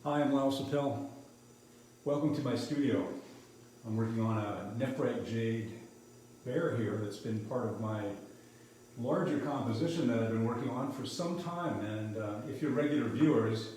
Hi, I'm Lyle Sapel. Welcome to my studio. I'm working on a Nephrite Jade bear here that's been part of my larger composition that I've been working on for some time. And if you're regular viewers,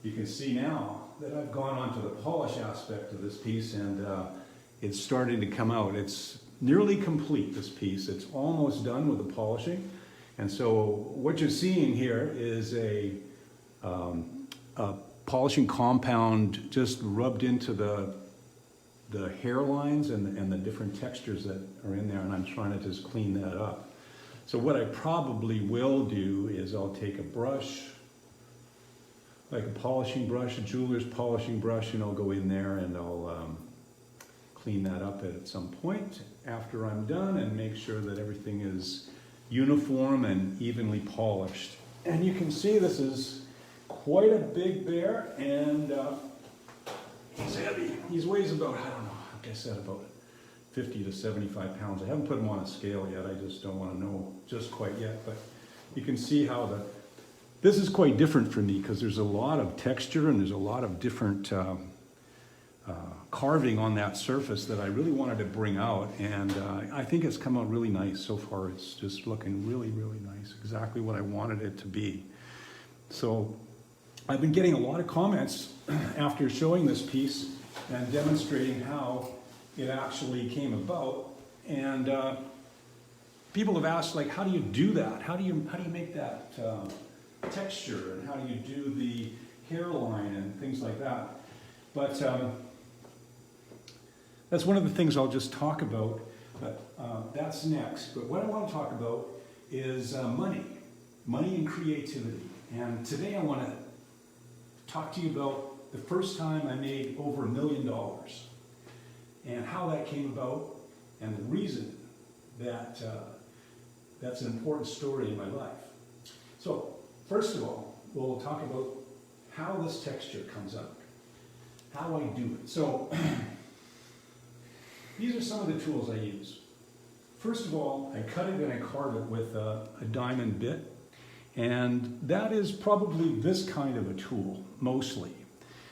you can see now that I've gone on to the polish aspect of this piece, and it's starting to come out. It's nearly complete, this piece. It's almost done with the polishing. And so what you're seeing here is a polishing compound just rubbed into the hairlines and the different textures that are in there, and I'm trying to just clean that up. So what I probably will do is I'll take a brush, like a polishing brush, a jeweler's polishing brush, and I'll go in there and I'll clean that up at some point after I'm done and make sure that everything is uniform and evenly polished. And you can see this is quite a big bear, and he's heavy. He weighs about, I don't know, like I said, about 50 to 75 pounds. I haven't put him on a scale yet. I just don't want to know just quite yet. But you can see how this is quite different for me because there's a lot of texture and there's a lot of different carving on that surface that I really wanted to bring out. And I think it's come out really nice so far. It's just looking really, really nice. Exactly what I wanted it to be. So I've been getting a lot of comments after showing this piece and demonstrating how it actually came about, and people have asked, like, how do you do that? How do you make that texture, and how do you do the hairline and things like that? But that's one of the things I'll just talk about. But that's next. But what I want to talk about is money and creativity. And today I want to talk to you about the first time I made over $1 million and how that came about, and the reason that that's an important story in my life. So first of all, we'll talk about how this texture comes out, how I do it. So these are some of the tools I use. First of all, I cut it and I carve it with a diamond bit. And that is probably this kind of a tool, mostly.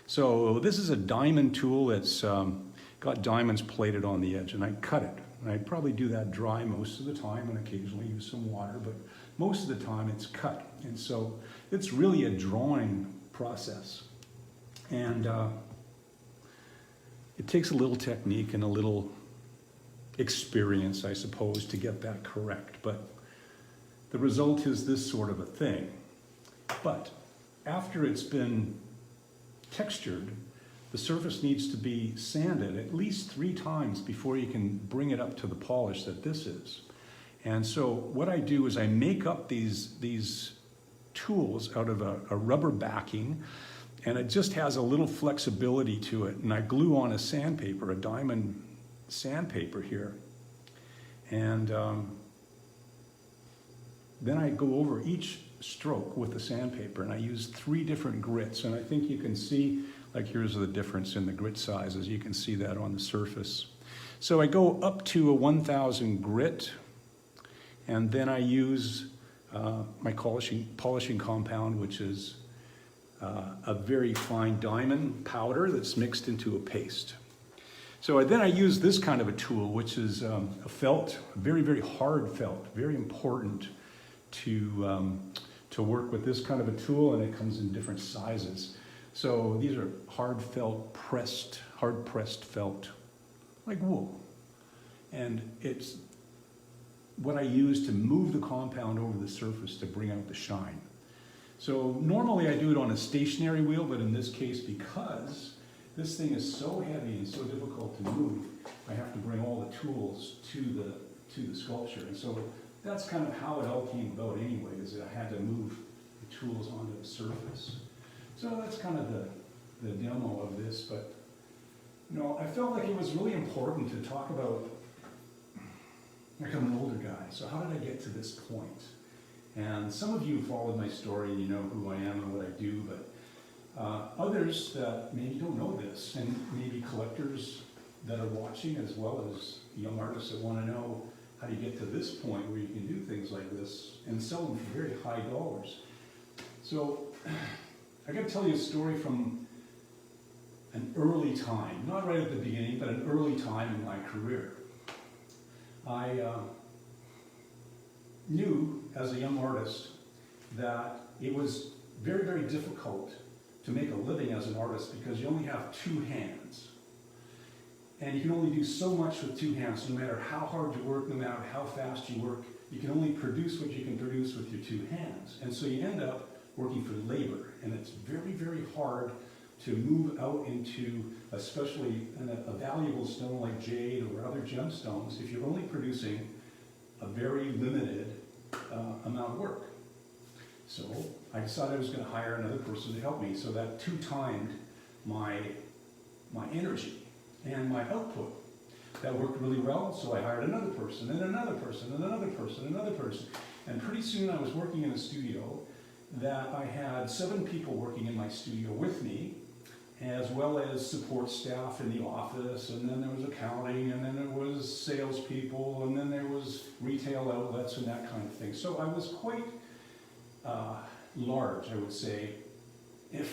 So this is a diamond tool that's got diamonds plated on the edge, and I cut it. And I probably do that dry most of the time and occasionally use some water, but most of the time it's cut. And so it's really a drawing process. And it takes a little technique and a little experience, I suppose, to get that correct. But the result is this sort of a thing. But after it's been textured, the surface needs to be sanded at least 3 times before you can bring it up to the polish that this is. And so what I do is I make up these tools out of a rubber backing, and it just has a little flexibility to it. And I glue on a sandpaper, a diamond sandpaper here. And then I go over each stroke with the sandpaper, and I use 3 different grits. And I think you can see, like, here's the difference in the grit sizes. You can see that on the surface. So I go up to a 1000 grit, and then I use my polishing compound, which is a very fine diamond powder that's mixed into a paste. So then I use this kind of a tool, which is a felt, a very, very hard felt, very important to work with this kind of a tool, and it comes in different sizes. So these are hard pressed felt, like wool. And it's what I use to move the compound over the surface to bring out the shine. So normally I do it on a stationary wheel, but in this case, because this thing is so heavy and so difficult to move, I have to bring all the tools to the sculpture. And so that's kind of how it all came about anyway, is that I had to move the tools onto the surface. So that's kind of the demo of this. But you know, I felt like it was really important to talk about, like, I'm an older guy, so how did I get to this point? And some of you followed my story, you know who I am and what I do, but others that maybe don't know this, and maybe collectors that are watching, as well as young artists that want to know how do you get to this point where you can do things like this and sell them for very high dollars. So I got to tell you a story from an early time, not right at the beginning, but an early time in my career. I knew as a young artist that it was very, very difficult to make a living as an artist because you only have two hands. And you can only do so much with two hands, no matter how hard you work, no matter how fast you work. You can only produce what you can produce with your two hands. And so you end up working for labor. And it's very, very hard to move out into, especially a valuable stone like jade or other gemstones, if you're only producing a very limited amount of work. So I decided I was going to hire another person to help me, so that two-timed my energy and my output. That worked really well, so I hired another person, and another person, and another person, and another person. And pretty soon I was working in a studio that I had 7 people working in my studio with me, as well as support staff in the office, and then there was accounting, and then there was salespeople, and then there was retail outlets and that kind of thing. So I was quite large, I would say,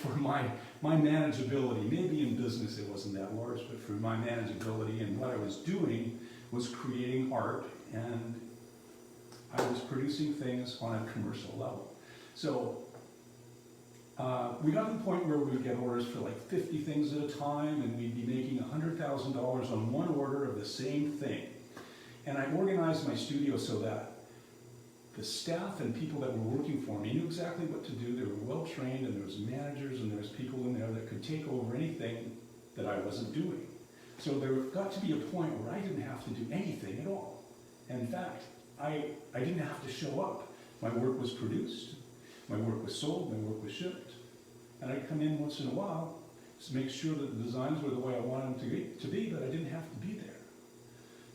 for my manageability. Maybe in business it wasn't that large, but for my manageability, and what I was doing was creating art, and I was producing things on a commercial level. So we got to the point where we would get orders for like 50 things at a time, and we'd be making $100,000 on one order of the same thing. And I organized my studio so that the staff and people that were working for me knew exactly what to do. They were well trained, and there was managers, and there was people in there that could take over anything that I wasn't doing. So there got to be a point where I didn't have to do anything at all. And in fact, I didn't have to show up. My work was produced, my work was sold, my work was shipped. And I'd come in once in a while to make sure that the designs were the way I wanted them to be, but I didn't have to be there.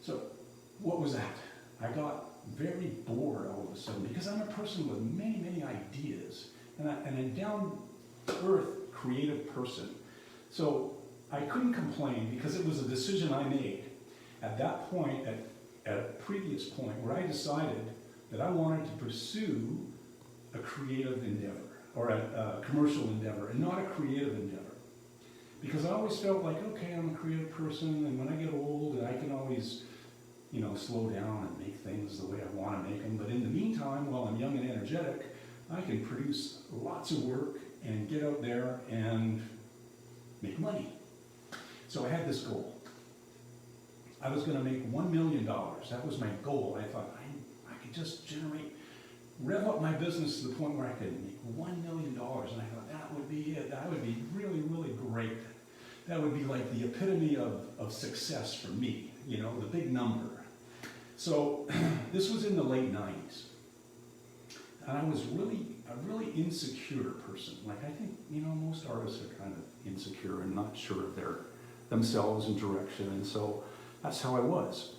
So what was that? I got very bored all of a sudden, because I'm a person with many, many ideas, and I'm a down-to-earth creative person. So I couldn't complain, because it was a decision I made at that point, at a previous point, where I decided that I wanted to pursue a creative endeavor, or a commercial endeavor, and not a creative endeavor. Because I always felt like, okay, I'm a creative person, and when I get old, I can always, slow down and make things the way I want to make them. But in the meantime, while I'm young and energetic, I can produce lots of work and get out there and make money. So I had this goal. I was going to make $1 million. That was my goal. I thought I could just rev up my business to the point where I could make $1 million. And I thought that would be it. That would be really, really great. That would be like the epitome of success for me, the big number. So this was in the late 90s. And I was a really insecure person. Like, I think, most artists are kind of insecure and not sure of themselves and direction. And so that's how I was.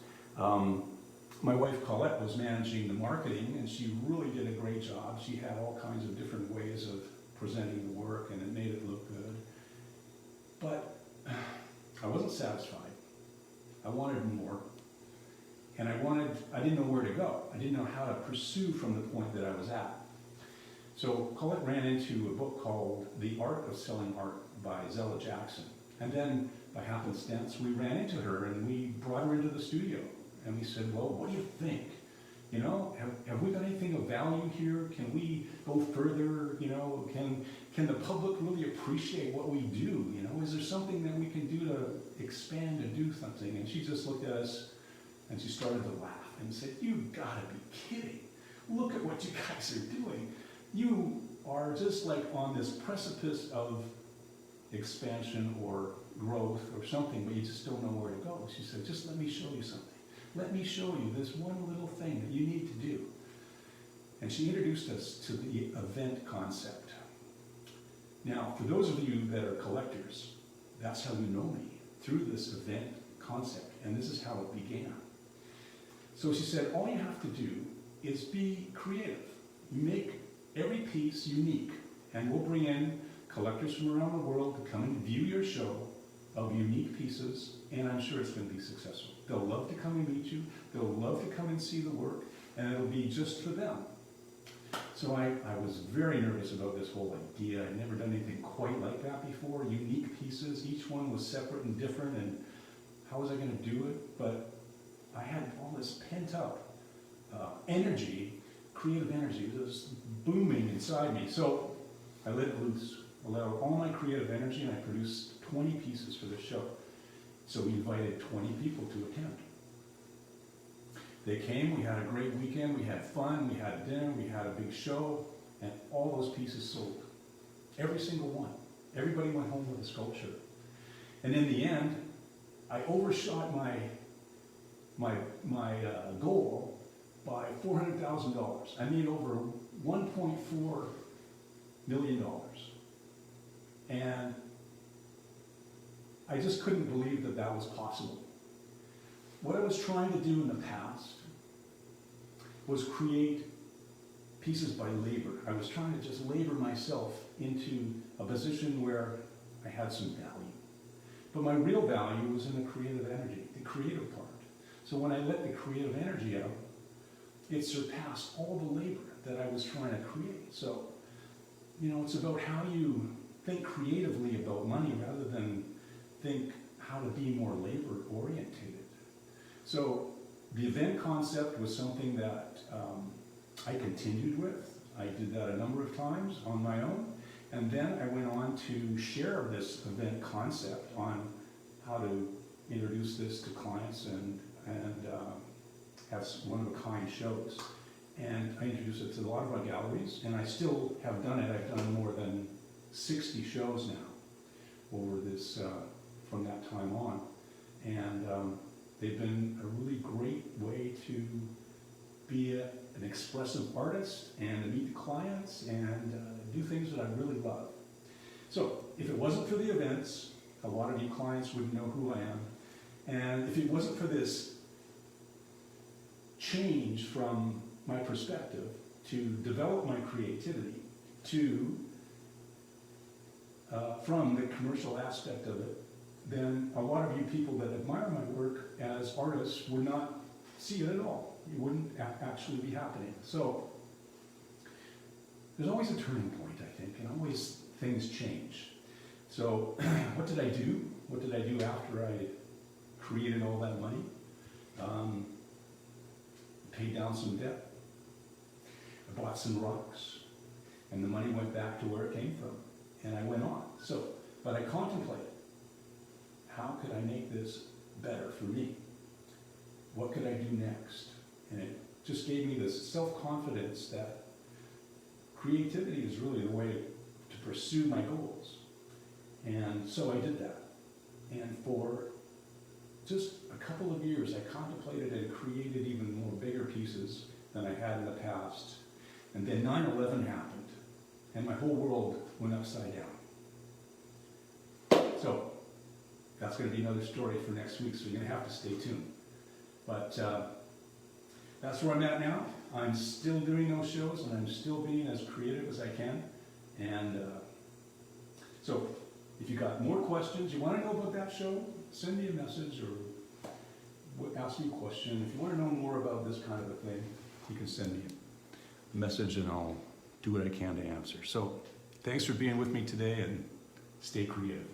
My wife Colette was managing the marketing, and she really did a great job. She had all kinds of different ways of presenting the work, and it made it look good. But I wasn't satisfied. I wanted more. And I didn't know where to go. I didn't know how to pursue from the point that I was at. So Colette ran into a book called The Art of Selling Art by Zella Jackson. And then, by happenstance, we ran into her, and we brought her into the studio. And we said, well, what do you think? Have we got anything of value here? Can we go further? Can the public really appreciate what we do? Is there something that we can do to expand and do something? And she just looked at us, and she started to laugh and said, "You've got to be kidding. Look at what you guys are doing. You are just like on this precipice of expansion or growth or something, but you just don't know where to go." She said, "Just let me show you something. Let me show you this one little thing that you need to do." And she introduced us to the event concept. Now, for those of you that are collectors, that's how you know me, through this event concept. And this is how it began. So she said, all you have to do is be creative. Make every piece unique, and we'll bring in collectors from around the world to come and view your show of unique pieces, and I'm sure it's going to be successful. They'll love to come and meet you. They'll love to come and see the work, and it'll be just for them. So I was very nervous about this whole idea. I'd never done anything quite like that before. Unique pieces, each one was separate and different, and how was I going to do it? But I had all this pent up energy, creative energy, just booming inside me. So I let it loose, allowed all my creative energy, and I produced 20 pieces for the show. So we invited 20 people to attend. They came, we had a great weekend, we had fun, we had dinner, we had a big show, and all those pieces sold. Every single one. Everybody went home with a sculpture. And in the end, I overshot my goal by $400,000. I made over $1.4 million. And I just couldn't believe that that was possible. What I was trying to do in the past was create pieces by labor. I was trying to just labor myself into a position where I had some value. But my real value was in the creative energy, the creative part. So when I let the creative energy out, it surpassed all the labor that I was trying to create. So, you know, it's about how you think creatively about money rather than think how to be more labor oriented. So the event concept was something that I continued with. I did that a number of times on my own. And then I went on to share this event concept on how to introduce this to clients and have one-of-a-kind shows. And I introduced it to a lot of our galleries, and I still have done it. I've done more than 60 shows now over this, from that time on. And they've been a really great way to be an expressive artist and to meet the clients and do things that I really love. So if it wasn't for the events, a lot of you clients wouldn't know who I am. And if it wasn't for this change from my perspective to develop my creativity to from the commercial aspect of it, then a lot of you people that admire my work as artists would not see it at all. It wouldn't actually be happening. So there's always a turning point, I think, and always things change. So what did I do? What did I do after I created all that money? Paid down some debt. I bought some rocks, and the money went back to where it came from, and I went on. So, but I contemplated, how could I make this better for me? What could I do next? And it just gave me this self-confidence that creativity is really the way to pursue my goals. And so I did that. And for just a couple of years, I contemplated and created even more bigger pieces than I had in the past. And then 9/11 happened, and my whole world went upside down. So that's going to be another story for next week, so you're going to have to stay tuned. But that's where I'm at now. I'm still doing those shows, and I'm still being as creative as I can. And so if you got more questions, you want to know about that show, send me a message or ask me a question. If you want to know more about this kind of a thing, you can send me a message and I'll do what I can to answer. So thanks for being with me today, and stay creative.